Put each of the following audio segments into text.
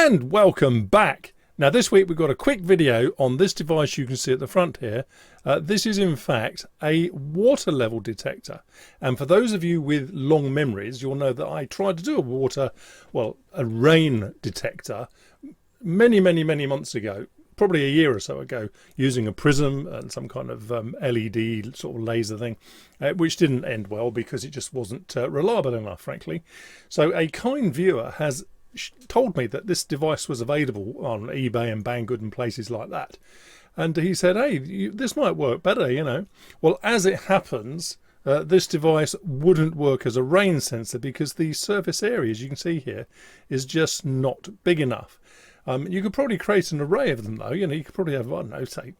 And welcome back. Now this week we've got a quick video on this device you can see at the front here. This is in fact a water level detector, and for those of you with long memories you'll know that I tried to do a rain detector many months ago, probably a year or so ago, using a prism and some kind of LED sort of laser thing, which didn't end well because it just wasn't reliable enough, frankly. So a kind viewer has told me that this device was available on eBay and Banggood and places like that, and he said, hey, this might work better, you know. Well, as it happens, this device wouldn't work as a rain sensor because the surface area, as you can see here, is just not big enough. You could probably create an array of them though, you know. You could probably have, I don't know, say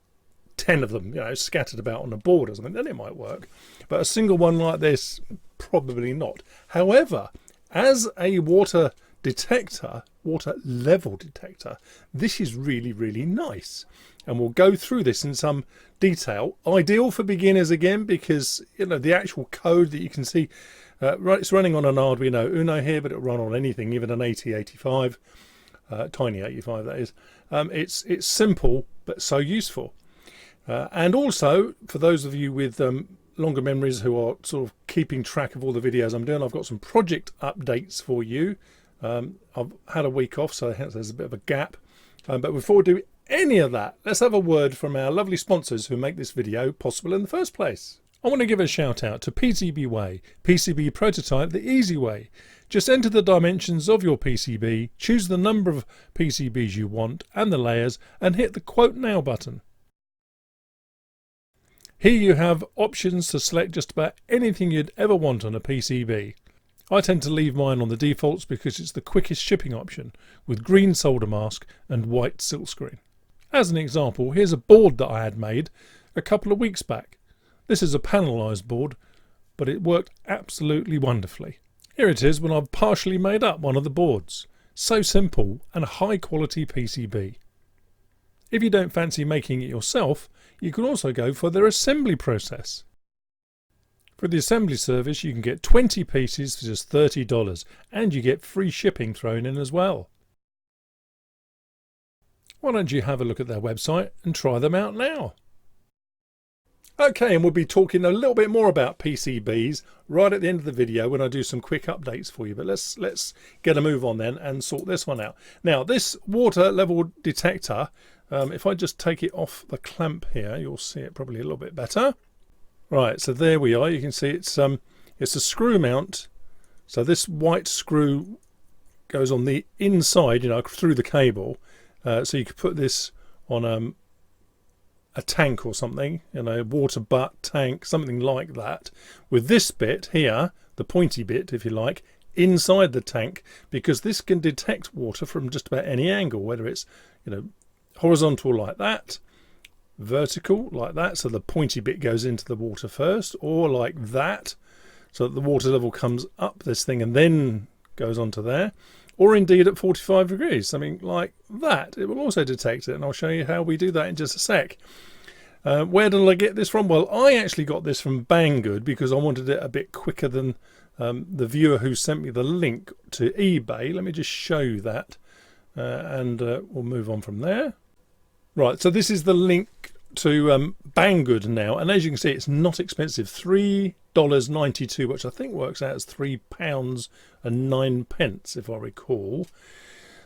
10 of them, you know, scattered about on a board or something, then it might work. But a single one like this, probably not. However, as a water level detector, this is really nice, and we'll go through this in some detail. Ideal for beginners again, because you know the actual code that you can see, it's running on an Arduino Uno here, but it'll run on anything, even an 8085, tiny 85 that is. It's simple but so useful, and also for those of you with longer memories who are sort of keeping track of all the videos I'm doing, I've got some project updates for you. I've had a week off, so hence there's a bit of a gap, but before we do any of that, let's have a word from our lovely sponsors who make this video possible in the first place. I want to give a shout out to PCB Way, PCB Prototype the easy way. Just enter the dimensions of your PCB, choose the number of PCBs you want and the layers, and hit the quote now button. Here you have options to select just about anything you'd ever want on a PCB. I tend to leave mine on the defaults because it's the quickest shipping option, with green solder mask and white silkscreen. As an example, here's a board that I had made a couple of weeks back. This is a panelised board, but it worked absolutely wonderfully. Here it is when I've partially made up one of the boards. So simple and a high quality PCB. If you don't fancy making it yourself, you can also go for their assembly process. For the assembly service, you can get 20 pieces for just $30, and you get free shipping thrown in as well. Why don't you have a look at their website and try them out now? Okay, and we'll be talking a little bit more about PCBs right at the end of the video when I do some quick updates for you. But let's get a move on then and sort this one out. Now, this water level detector, if I just take it off the clamp here, you'll see it probably a little bit better. Right, so there we are. You can see it's a screw mount. So this white screw goes on the inside, you know, through the cable. So you could put this on a tank or something, you know, water butt, tank, something like that. With this bit here, the pointy bit, if you like, inside the tank, because this can detect water from just about any angle, whether it's, you know, horizontal like that, vertical like that, so the pointy bit goes into the water first, or like that, so that the water level comes up this thing and then goes onto there, or indeed at 45 degrees, something like that. It will also detect it, and I'll show you how we do that in just a sec. Where did I get this from? Well, I actually got this from Banggood because I wanted it a bit quicker than the viewer who sent me the link to eBay. Let me just show you that, and we'll move on from there. Right, so this is the link to Banggood now, and as you can see, it's not expensive. $3.92, which I think works out as £3.09 if I recall.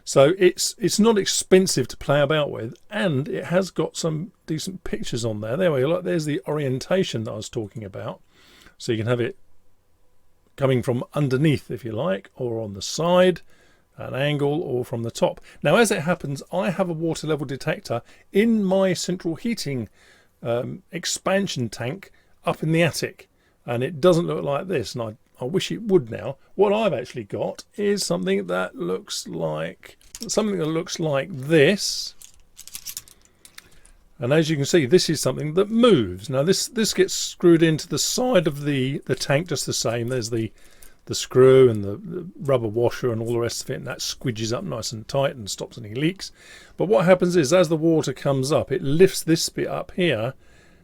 So it's not expensive to play about with, and it has got some decent pictures on there. There we go. Look, there's the orientation that I was talking about. So you can have it coming from underneath, if you like, or on the side, an angle, or from the top. Now, as it happens, I have a water level detector in my central heating expansion tank up in the attic, and it doesn't look like this, and I wish it would now. What I've actually got is something that looks like this, and as you can see, this is something that moves. Now this gets screwed into the side of the tank just the same. There's the screw and the rubber washer and all the rest of it, and that squidges up nice and tight and stops any leaks. But what happens is, as the water comes up, it lifts this bit up here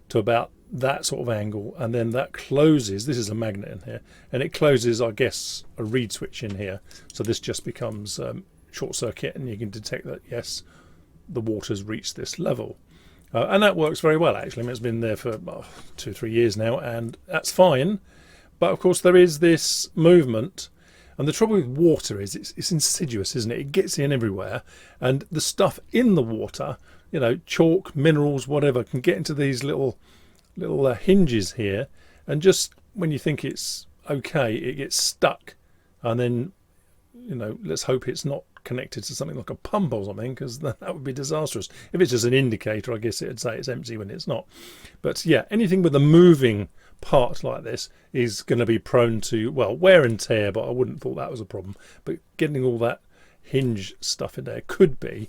to about that sort of angle, and then that closes. This is a magnet in here, and it closes, I guess, a reed switch in here, so this just becomes short circuit, and you can detect that yes, the water's reached this level. And that works very well, actually. I mean, it's been there for 2 or 3 years now, and that's fine. But of course there is this movement, and the trouble with water is it's insidious, isn't it? It gets in everywhere, and the stuff in the water, you know, chalk, minerals, whatever, can get into these little hinges here, and just when you think it's okay, it gets stuck, and then, you know, let's hope it's not connected to something like a pump or something, because that would be disastrous. If it's just an indicator, I guess it'd say it's empty when it's not. But yeah, anything with a moving part like this is going to be prone to, well, wear and tear, but I wouldn't have thought that was a problem. But getting all that hinge stuff in there could be.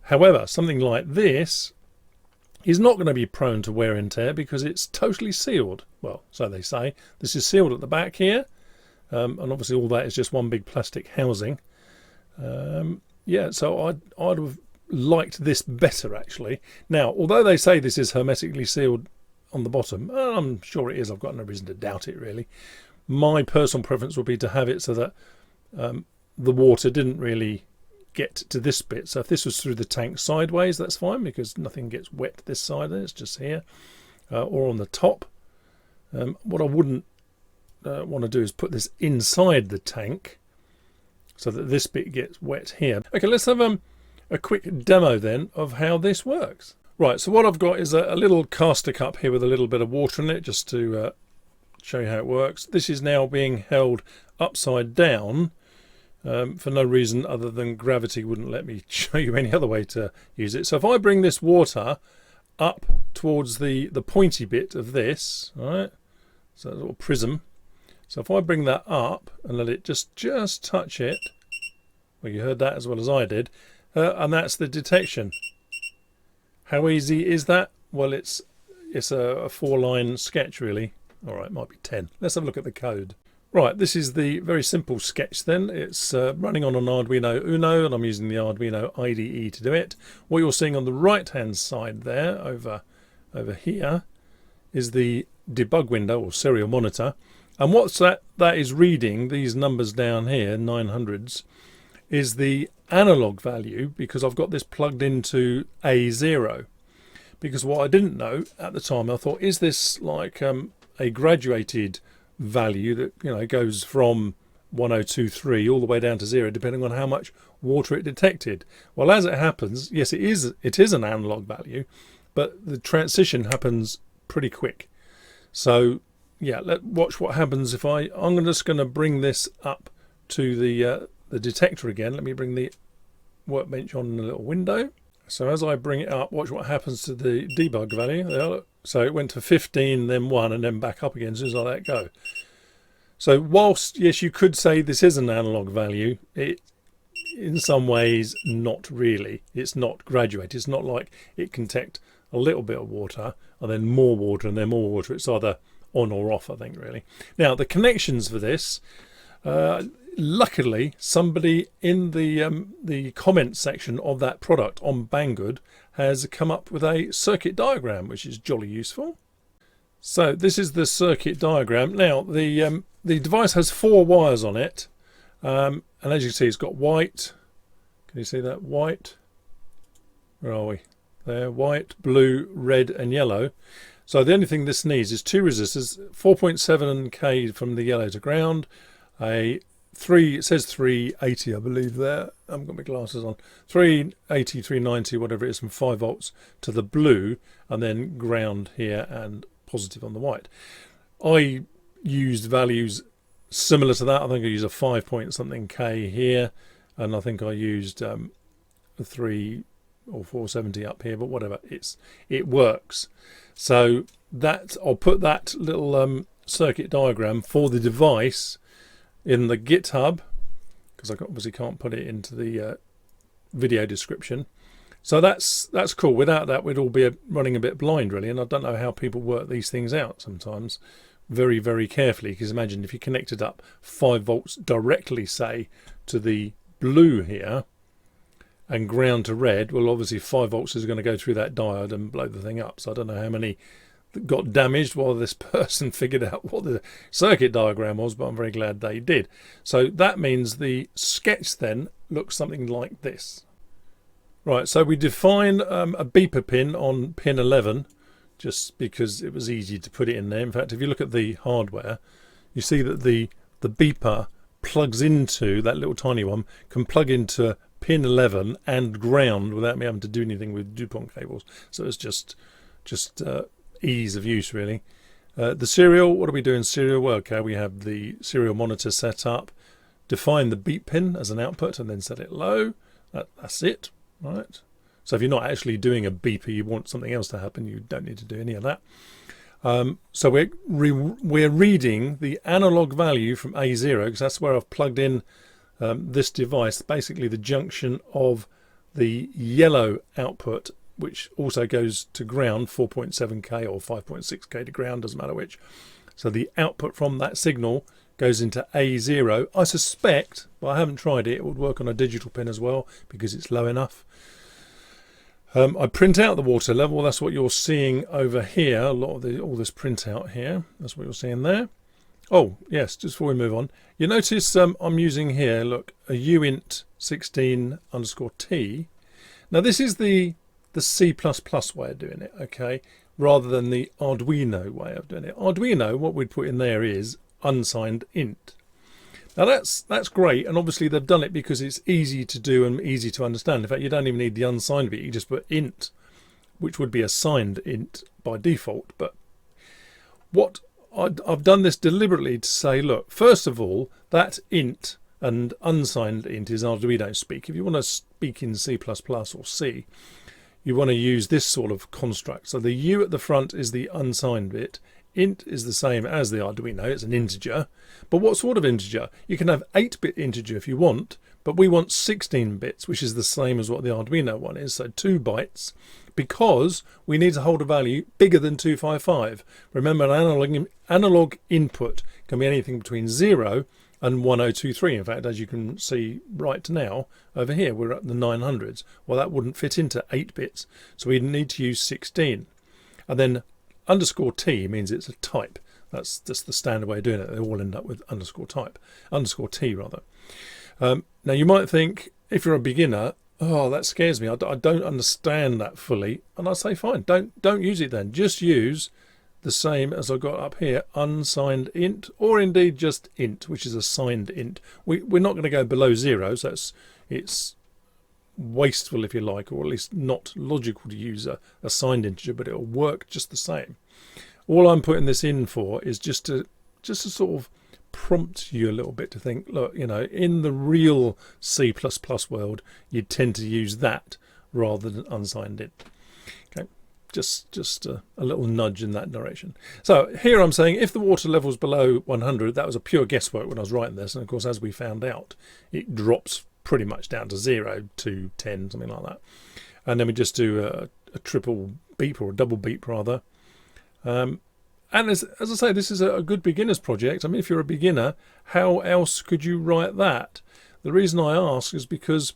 However, something like this is not going to be prone to wear and tear because it's totally sealed. Well, so they say. This is sealed at the back here, and obviously all that is just one big plastic housing. Yeah, so I'd have liked this better, actually. Now, although they say this is hermetically sealed on the bottom, I'm sure it is. I've got no reason to doubt it, really. My personal preference would be to have it so that the water didn't really get to this bit. So if this was through the tank sideways, that's fine, because nothing gets wet this side. It's just here, or on the top. What I wouldn't want to do is put this inside the tank so that this bit gets wet here. Okay, let's have a quick demo then of how this works. Right, so what I've got is a little caster cup here with a little bit of water in it, just to show you how it works. This is now being held upside down for no reason other than gravity wouldn't let me show you any other way to use it. So if I bring this water up towards the pointy bit of this, right, so a little prism. So if I bring that up and let it just touch it, well, you heard that as well as I did, and that's the detection. How easy is that? Well, it's a 4-line sketch, really. All right, might be 10. Let's have a look at the code. Right, this is the very simple sketch then. It's running on an Arduino Uno, and I'm using the Arduino IDE to do it. What you're seeing on the right-hand side there, over here, is the debug window or serial monitor. And what's that is reading, these numbers down here, 900s, is the analog value, because I've got this plugged into A0. Because what I didn't know at the time, I thought, is this like a graduated value that, you know, goes from 1023 all the way down to 0, depending on how much water it detected? Well, as it happens, yes, it is an analog value, but the transition happens pretty quick. So yeah, let's watch what happens if I'm just going to bring this up to the detector again. Let me bring the workbench on in a little window. So as I bring it up, watch what happens to the debug value. So it went to 15, then 1, and then back up again as soon as I let go. So whilst, yes, you could say this is an analog value, it in some ways not really. It's not graduated. It's not like it can detect a little bit of water and then more water and then more water. It's either on or off, I think, really. Now, the connections for this, luckily, somebody in the comment section of that product on Banggood has come up with a circuit diagram, which is jolly useful. So this is the circuit diagram. Now, the device has 4 wires on it, and as you can see, it's got white. Can you see that? White. Where are we? There. White, blue, red, and yellow. So the only thing this needs is 2 resistors, 4.7K from the yellow to ground, it says 380, I believe there. I haven't got my glasses on. 380, 390, whatever it is, from 5 volts to the blue, and then ground here and positive on the white. I used values similar to that. I think I used a 5 point something K here, and I think I used a 3 or 470 up here, but whatever, it works. So that I'll put that little circuit diagram for the device in the GitHub, because I obviously can't put it into the video description. So that's cool. Without that, we'd all be running a bit blind, really, and I don't know how people work these things out sometimes very, very carefully, because imagine if you connected up 5 volts directly, say, to the blue here and ground to red. Well, obviously 5 volts is going to go through that diode and blow the thing up. So I don't know how many got damaged while this person figured out what the circuit diagram was, but I'm very glad they did. So that means the sketch then looks something like this. Right, so we define a beeper pin on pin 11 just because it was easy to put it in there. In fact, if you look at the hardware, you see that the beeper plugs into, that little tiny one, can plug into pin 11 and ground without me having to do anything with DuPont cables. So it's just ease of use, really. The serial, what do we do in serial? Well, okay, we have the serial monitor set up, define the beep pin as an output and then set it low. That's it, right? So if you're not actually doing a beeper, you want something else to happen, you don't need to do any of that. So we're reading the analog value from A0 because that's where I've plugged in this device, basically the junction of the yellow output, which also goes to ground, 4.7K or 5.6K to ground, doesn't matter which. So the output from that signal goes into A0. I suspect, but I haven't tried it, it would work on a digital pin as well because it's low enough. I print out the water level. That's what you're seeing over here. A lot of all this printout here. That's what you're seeing there. Oh yes, just before we move on, you notice I'm using here, look, a uint 16_t. Now this is the C++ way of doing it, okay, rather than the Arduino way of doing it. Arduino, what we'd put in there is unsigned int. Now that's great, and obviously they've done it because it's easy to do and easy to understand. In fact, you don't even need the unsigned bit, you just put int, which would be a signed int by default. But what I've done this deliberately to say, look, first of all, that int and unsigned int is Arduino speak. If you want to speak in C++ or C, you want to use this sort of construct. So the U at the front is the unsigned bit. Int is the same as the Arduino, it's an integer. But what sort of integer? You can have 8-bit integer if you want, but we want 16 bits, which is the same as what the Arduino one is, so 2 bytes, because we need to hold a value bigger than 255. Remember, an analog input can be anything between 0 and 1023. In fact, as you can see right now, over here, we're at the 900s. Well, that wouldn't fit into 8 bits, so we'd need to use 16. And then _t means it's a type. That's just the standard way of doing it. They all end up with _t rather. Now you might think, if you're a beginner, oh, that scares me. I don't understand that fully. And I say, fine, don't use it then. Just use the same as I got up here, unsigned int, or indeed just int, which is a signed int. We're not going to go below 0, so it's wasteful, if you like, or at least not logical to use a signed integer, but it'll work just the same. All I'm putting this in for is just to sort of prompt you a little bit to think, look, you know, in the real C++ world, you tend to use that rather than unsigned int. Okay, just a little nudge in that direction. So here I'm saying if the water level is below 100, that was a pure guesswork when I was writing this, and of course, as we found out, it drops pretty much down to 0 to 10, something like that. And then we just do a triple beep, or a double beep rather. And as I say, this is a good beginner's project. I mean, if you're a beginner, how else could you write that? The reason I ask is because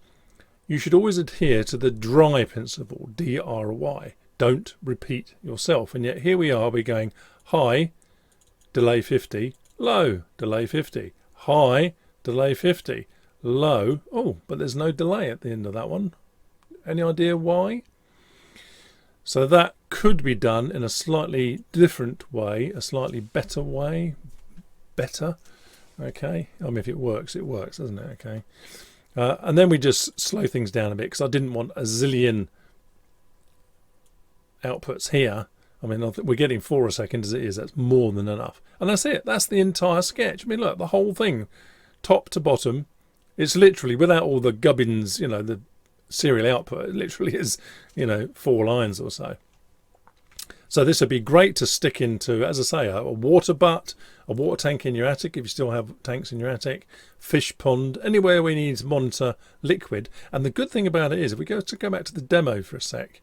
you should always adhere to the DRY principle, D-R-Y. Don't repeat yourself. And yet here we are, we're going high, delay 50, low, delay 50, high, delay 50, low. Oh, but there's no delay at the end of that one. Any idea why? So that could be done in a slightly different way, a slightly better way. Better, okay. I mean, if it works, doesn't it? Okay. And then we just slow things down a bit because I didn't want a zillion outputs here. I mean, we're getting 4 a second as it is. That's more than enough. And that's it. That's the entire sketch. I mean, look, the whole thing, top to bottom, it's literally, without all the gubbins, you know, the serial output, it literally is, you know, 4 lines or so. So this would be great to stick into, as I say, a water butt, a water tank in your attic if you still have tanks in your attic, fish pond, anywhere we need to monitor liquid. And the good thing about it is, if we go back to the demo for a sec,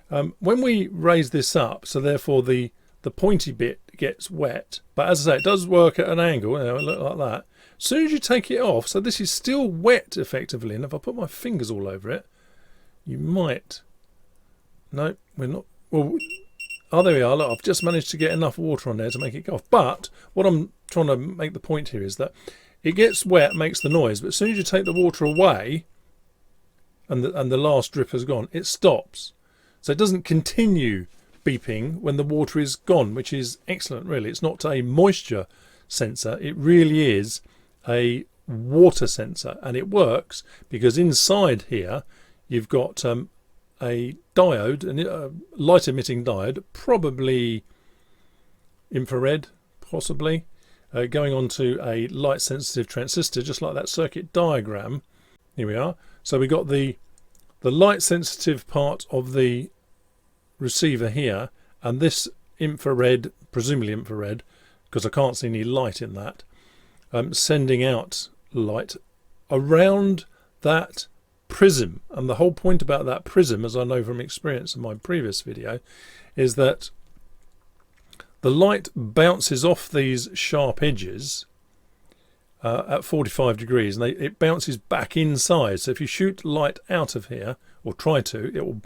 when we raise this up, so therefore the pointy bit gets wet, but as I say, it does work at an angle, you know, look like that. As soon as you take it off, so this is still wet effectively, and if I put my fingers all over it, you might, no, we're not, well, oh, there we are. Look, I've just managed to get enough water on there to make it go off. But what I'm trying to make the point here is that it gets wet, makes the noise, but as soon as you take the water away and the last drip has gone, it stops. So it doesn't continue beeping when the water is gone, which is excellent, really. It's not a moisture sensor, it really is a water sensor, and it works because inside here you've got a diode, a light emitting diode, probably infrared, possibly, going on to a light sensitive transistor, just like that circuit diagram. Here we are. So we got the light sensitive part of the receiver here, and this infrared, presumably infrared, because I can't see any light in that, sending out light around that prism. And the whole point about that prism, as I know from experience in my previous video, is that the light bounces off these sharp edges at 45 degrees, and it bounces back inside. So if you shoot light out of here, or try to, it will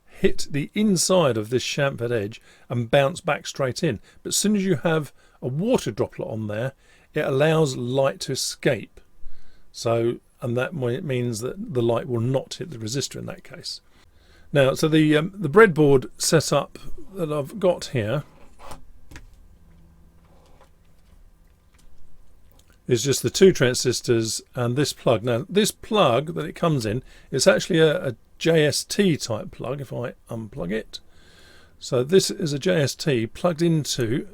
hit the inside of this chamfered edge and bounce back straight in. But as soon as you have a water droplet on there, it allows light to escape. So, and that means that the light will not hit the resistor in that case. Now, so the breadboard setup that I've got here is just the two transistors and this plug. Now, this plug that it comes in, it's actually a JST type plug, if I unplug it. So this is a JST plugged into,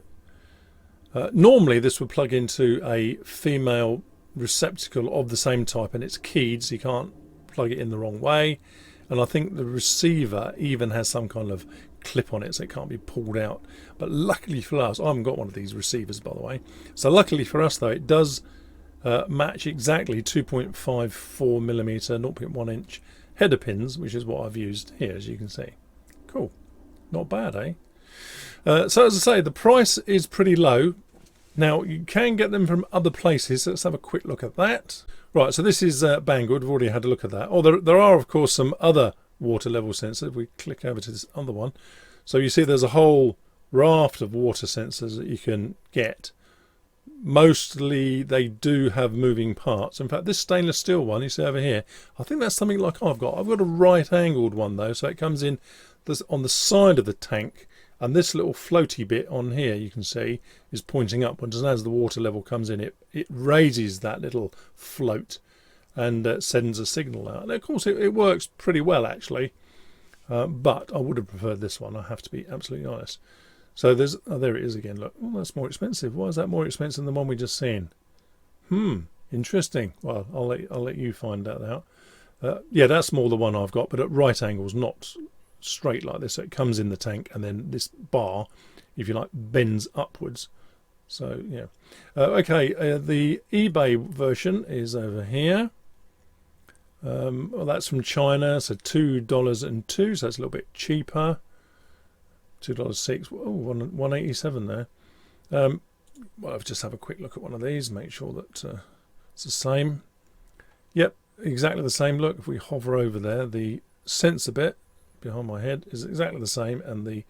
normally this would plug into a female receptacle of the same type, and it's keyed, so you can't plug it in the wrong way. And I think the receiver even has some kind of clip on it, so it can't be pulled out. But luckily for us, I haven't got one of these receivers, by the way. So luckily for us, though, it does match exactly 2.54 millimeter, 0.1 inch header pins, which is what I've used here, as you can see. Cool. Not bad, eh? So as I say, the price is pretty low. Now, you can get them from other places, so let's have a quick look at that. Right, so this is Banggood. We've already had a look at that. Oh, there are, of course, some other water level sensors. If we click over to this other one, so you see there's a whole raft of water sensors that you can get. Mostly they do have moving parts. In fact, this stainless steel one you see over here, I think that's something like I've got a right angled one though, so it comes in on the side of the tank, and this little floaty bit on here you can see is pointing upwards, and as the water level comes in, it raises that little float and sends a signal out. And of course it works pretty well actually, but I would have preferred this one, I have to be absolutely honest. So there's, oh, there it is again, look. Oh, that's more expensive. Why is that more expensive than the one we just seen? Interesting. Well, I'll let you find that out. Yeah, that's more the one I've got, but at right angles, not straight like this. So it comes in the tank, and then this bar, if you like, bends upwards. So yeah. Okay, the eBay version is over here. Well, that's from China, so $2.02, so that's a little bit cheaper. $2.06. Oh, 187 there. Well, I'll just have a quick look at one of these, make sure that it's the same. Yep, exactly the same. Look, if we hover over there, the sensor bit behind my head is exactly the same, and the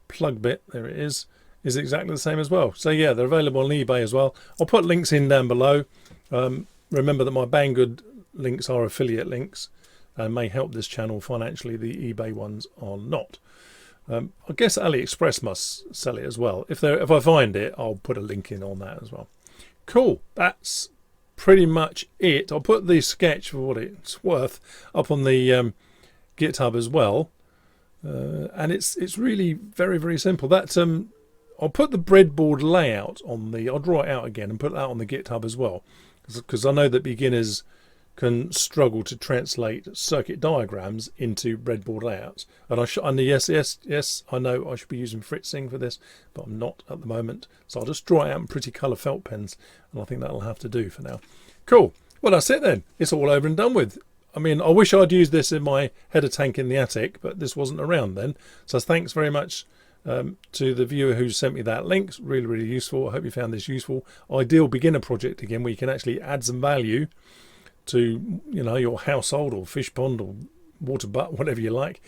plug bit, there it is exactly the same as well. So yeah, they're available on eBay as well. I'll put links in down below. Remember that my Banggood links are affiliate links and may help this channel financially. The eBay ones are not. I guess AliExpress must sell it as well. If I find it, I'll put a link in on that as well. Cool. That's pretty much it. I'll put the sketch for what it's worth up on the GitHub as well. And it's really very, very simple. That I'll put the breadboard layout on the. I'll draw it out again and put that on the GitHub as well, because I know that beginners can struggle to translate circuit diagrams into breadboard layouts. And yes, I know I should be using fritzing for this, but I'm not at the moment. So I'll just draw it out in pretty colour felt pens, and I think that'll have to do for now. Cool. Well, that's it then. It's all over and done with. I mean, I wish I'd used this in my header tank in the attic, but this wasn't around then. So thanks very much to the viewer who sent me that link. It's really, really useful. I hope you found this useful. Ideal beginner project again, where you can actually add some value to, you know, your household or fish pond or water butt, whatever you like.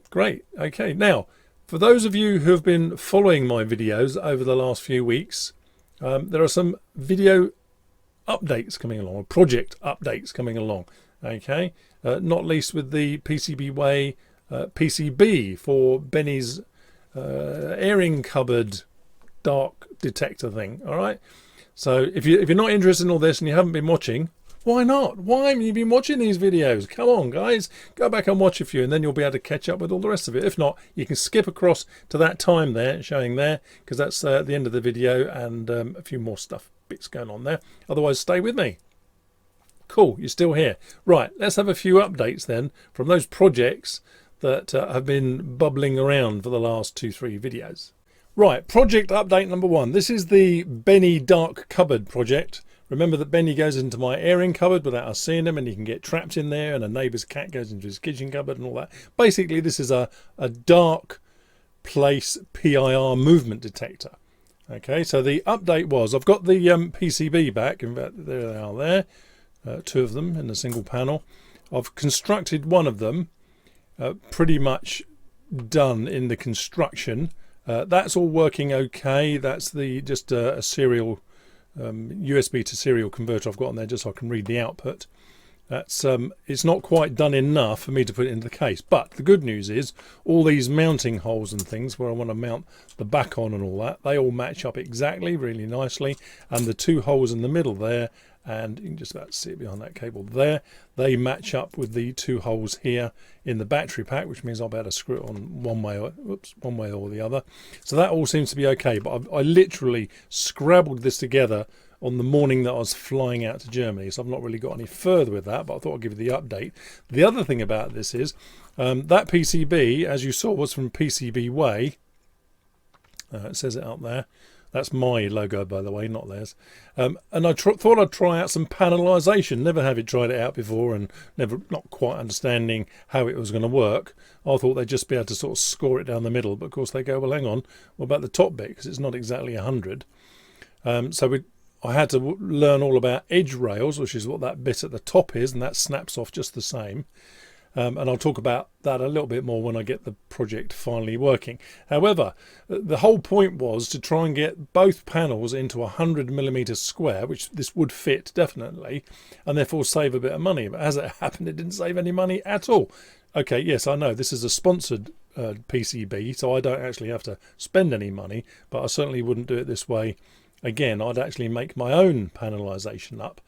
Great. Okay, now for those of you who have been following my videos over the last few weeks, there are some video updates coming along, or project updates coming along. Okay, not least with the PCB Way PCB for Benny's airing cupboard dark detector thing. All right, so if you're not interested in all this and you haven't been watching, why not? Why haven't you been watching these videos? Come on, guys, go back and watch a few, and then you'll be able to catch up with all the rest of it. If not, you can skip across to that time there showing there, because that's the end of the video, and a few more bits going on there. Otherwise, stay with me. Cool, you're still here. Right, let's have a few updates then from those projects that have been bubbling around for the last 2-3 videos. Right, project update number 1. This is the Benny Dark Cupboard project. Remember that Benny goes into my airing cupboard without us seeing him, and he can get trapped in there, and a neighbour's cat goes into his kitchen cupboard and all that. Basically, this is a dark place PIR movement detector. Okay, so the update was, I've got the PCB back. In fact, there they are there. 2 of them in a single panel. I've constructed one of them, pretty much done in the construction. That's all working okay. That's just a serial USB to serial converter I've got on there, just so I can read the output. That's it's not quite done enough for me to put it into the case, but the good news is all these mounting holes and things where I want to mount the back on and all that, they all match up exactly, really nicely, and the 2 holes in the middle there, and you can just about see it behind that cable there, they match up with the 2 holes here in the battery pack, which means I'll be able to screw it on one way or the other. So that all seems to be okay, but I literally scrabbled this together on the morning that I was flying out to Germany, so I've not really got any further with that, but I thought I'd give you the update. The other thing about this is that PCB, as you saw, was from PCB Way. It says it up there. That's my logo, by the way, not theirs. And I thought I'd try out some panelization. Never have tried it out before, and not quite understanding how it was going to work. I thought they'd just be able to sort of score it down the middle, but of course they go, well, hang on, what about the top bit? Because it's not exactly 100. I had to learn all about edge rails, which is what that bit at the top is, and that snaps off just the same. And I'll talk about that a little bit more when I get the project finally working. However, the whole point was to try and get both panels into 100mm square, which this would fit definitely, and therefore save a bit of money. But as it happened, it didn't save any money at all. Okay, yes, I know this is a sponsored PCB, so I don't actually have to spend any money, but I certainly wouldn't do it this way. Again, I'd actually make my own panelization up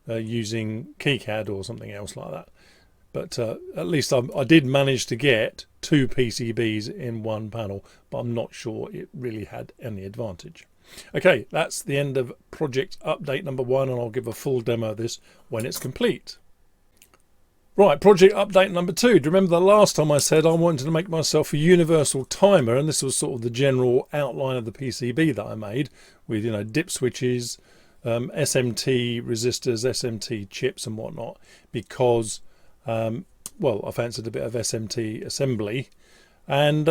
using KiCad or something else like that. But at least I did manage to get 2 PCBs in one panel, but I'm not sure it really had any advantage. Okay, that's the end of project update number 1, and I'll give a full demo of this when it's complete. Right, project update number 2. Do you remember the last time I said I wanted to make myself a universal timer, and this was sort of the general outline of the PCB that I made with, you know, dip switches, SMT resistors, SMT chips and whatnot, because well, I fancied a bit of SMT assembly, and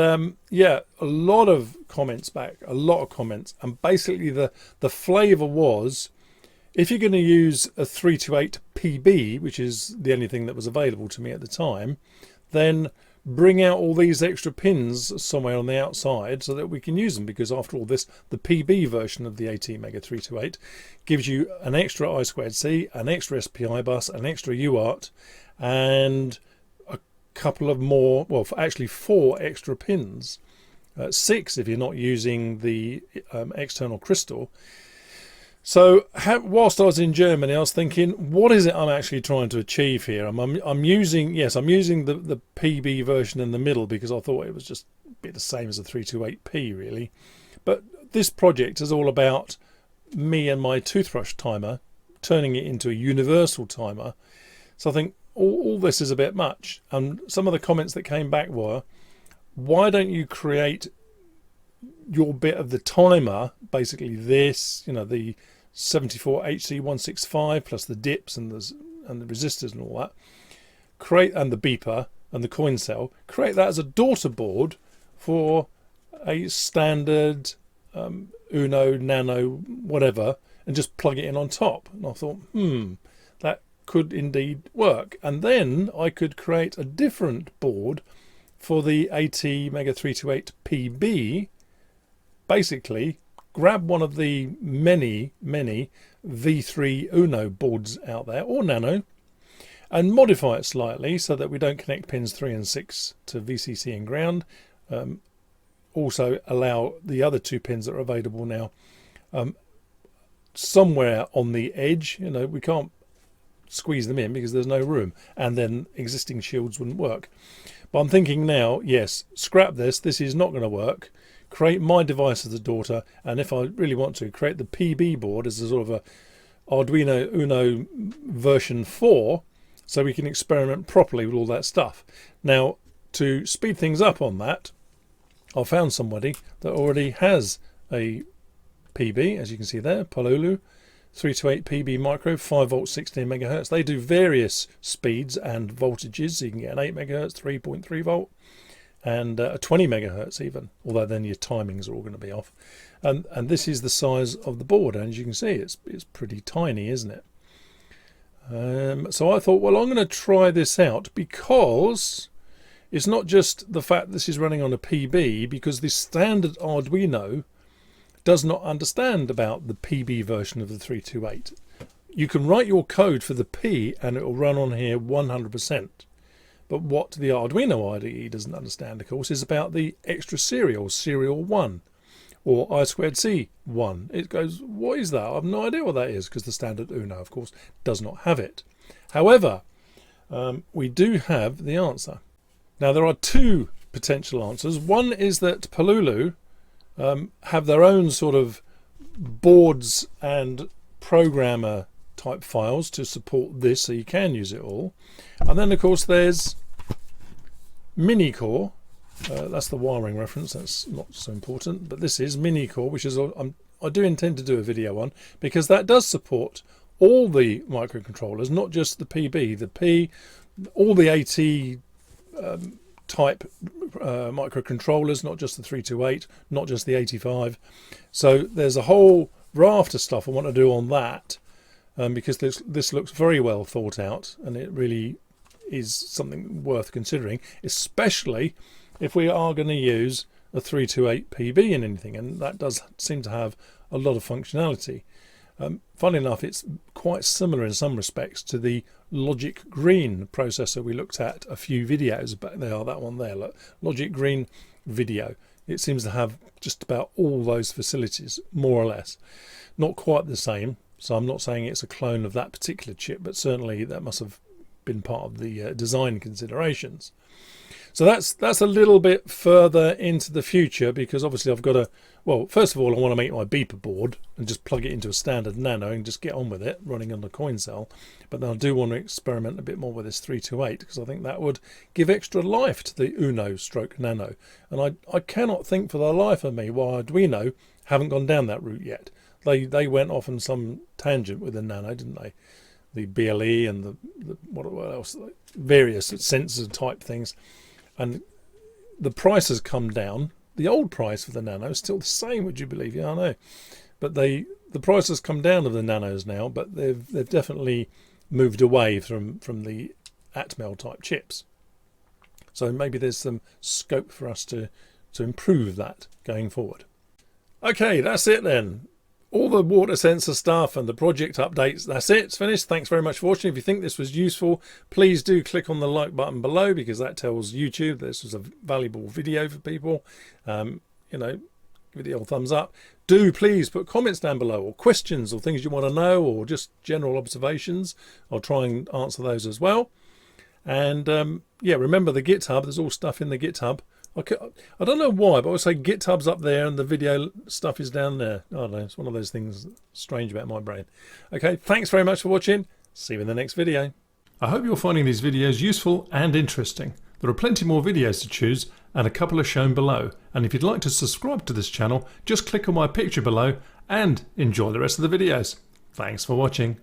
yeah, a lot of comments back, and basically the flavor was, if you're going to use a 328 PB, which is the only thing that was available to me at the time, then bring out all these extra pins somewhere on the outside so that we can use them, because after all this, the PB version of the ATmega 328 gives you an extra I2C, an extra SPI bus, an extra UART, and a couple of more, well, actually 4 extra pins, 6 if you're not using the external crystal. So whilst I was in Germany, I was thinking, what is it I'm actually trying to achieve here? I'm using the PB version in the middle because I thought it was just a bit the same as a 328P really. But this project is all about me and my toothbrush timer, turning it into a universal timer. So I think all this is a bit much. And some of the comments that came back were, why don't you create your bit of the timer, basically this, you know, the 74HC165 plus the dips and the resistors and all that, and the beeper and the coin cell, create that as a daughter board for a standard Uno, Nano, whatever, and just plug it in on top. And I thought, that could indeed work. And then I could create a different board for the ATmega 328 PB, basically grab one of the many V3 Uno boards out there, or Nano, and modify it slightly so that we don't connect pins 3 and 6 to VCC and ground. Also allow the other 2 pins that are available now somewhere on the edge. You know, we can't squeeze them in because there's no room, and then existing shields wouldn't work. But I'm thinking now, yes, scrap this. This is not going to work. Create my device as a daughter, and if I really want to, create the PB board as a sort of a Arduino Uno version 4, so we can experiment properly with all that stuff. Now, to speed things up on that, I found somebody that already has a PB, as you can see there, Pololu 328 PB micro, 5 volt, 16 megahertz. They do various speeds and voltages, so you can get an 8 megahertz, 3.3 volt, and a 20 megahertz even, although then your timings are all going to be off. And this is the size of the board, and as you can see, it's pretty tiny, isn't it? So I thought, well, I'm going to try this out, because it's not just the fact this is running on a PB, because the standard Arduino does not understand about the PB version of the 328. You can write your code for the P and it will run on here 100%. But what the Arduino IDE doesn't understand, of course, is about the extra serial, serial 1, or I2C1. It goes, what is that? I have no idea what that is, because the standard Uno, of course, does not have it. However, we do have the answer. Now, there are 2 potential answers. One is that Pololu have their own sort of boards and programmer type files to support this, so you can use it all. And then, of course, there's Minicore. That's the wiring reference. That's not so important, but this is Minicore, which is I do intend to do a video on, because that does support all the microcontrollers, not just the PB, the P, all the AT type microcontrollers, not just the 328, not just the 85. So there's a whole raft of stuff I want to do on that, because this looks very well thought out, and it really is something worth considering, especially if we are going to use a 328 PB in anything, and that does seem to have a lot of functionality. Funnily enough, it's quite similar in some respects to the Logic Green processor we looked at a few videos back there. That one there, look, Logic Green video. It seems to have just about all those facilities, more or less. Not quite the same, so I'm not saying it's a clone of that particular chip, but certainly that must have been part of the design considerations. So that's a little bit further into the future, because obviously I've got to, well, first of all, I want to make my beeper board and just plug it into a standard Nano and just get on with it running on the coin cell. But then I do want to experiment a bit more with this 328, because I think that would give extra life to the Uno stroke Nano. And I cannot think for the life of me why Arduino haven't gone down that route yet. They went off on some tangent with the Nano, didn't they? The BLE and the what else, various sensor type things. And the price has come down. The old price for the Nano is still the same, would you believe? Yeah, I know. But the price has come down of the Nanos now, but they've definitely moved away from the Atmel type chips. So maybe there's some scope for us to improve that going forward. Okay, that's it then. All the water sensor stuff and the project updates, that's it, it's finished. Thanks very much for watching. If you think this was useful, please do click on the like button below, because that tells YouTube this was a valuable video for people. You know, give it the old thumbs up. Do please put comments down below, or questions, or things you want to know, or just general observations. I'll try and answer those as well. And yeah, remember the GitHub, there's all stuff in the GitHub. I don't know why, but I would say GitHub's up there and the video stuff is down there. I don't know, it's one of those things strange about my brain. Okay, thanks very much for watching. See you in the next video. I hope you're finding these videos useful and interesting. There are plenty more videos to choose, and a couple are shown below. And if you'd like to subscribe to this channel, just click on my picture below and enjoy the rest of the videos. Thanks for watching.